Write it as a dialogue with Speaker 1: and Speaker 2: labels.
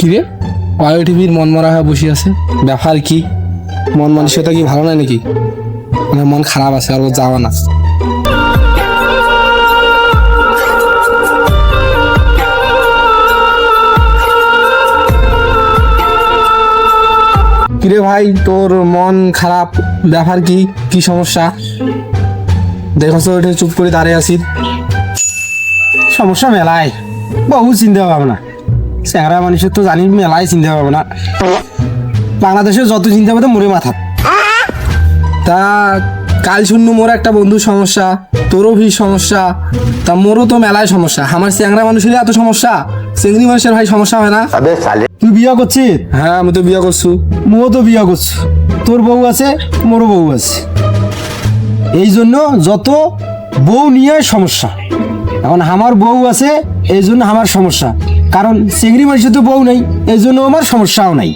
Speaker 1: কিরে ওয়াই টিভির মন মরা হয়ে বসে আছে, ব্যাপার কি? মন মানসিকতা কি ভালো নাই নাকি? মানে মন খারাপ আছে আর ও যাওয়া না। কিরে ভাই, তোর মন খারাপ, ব্যাপার কি? কি সমস্যা? দেখছো ওঠে চুপ করে দাঁড়িয়ে আছি।
Speaker 2: সমস্যা মেলায়, বহু চিন্তা ভাবনা। চেহারা মানুষের তো জানি মেলায় চিন্তা ভাবনা। বাংলাদেশের যত চিন্তা ভাবনা মরে মাথা।
Speaker 1: তা কাল শূন্য মোর একটা বন্ধুর সমস্যা, তোরও ভি সমস্যা, তা মোরও তো মেলায় সমস্যা। আমার চ্যাংরা মানুষের এত সমস্যা, চেংড়ি মানুষের ভাই সমস্যা হয় না?
Speaker 2: তুই বিয়া করছিস?
Speaker 1: হ্যাঁ, আমি তো বিয়ে করছু।
Speaker 2: মো তো বিয়া করছি। তোর বউ আছে, মোরও বউ আছে। এই জন্য যত বউ নিয়ে সমস্যা। এখন আমার বউ আছে, এই জন্য আমার সমস্যা। কারণ চিংড়ি মানুষের তো বউ নেই, এই জন্য আমার সমস্যাও নাই।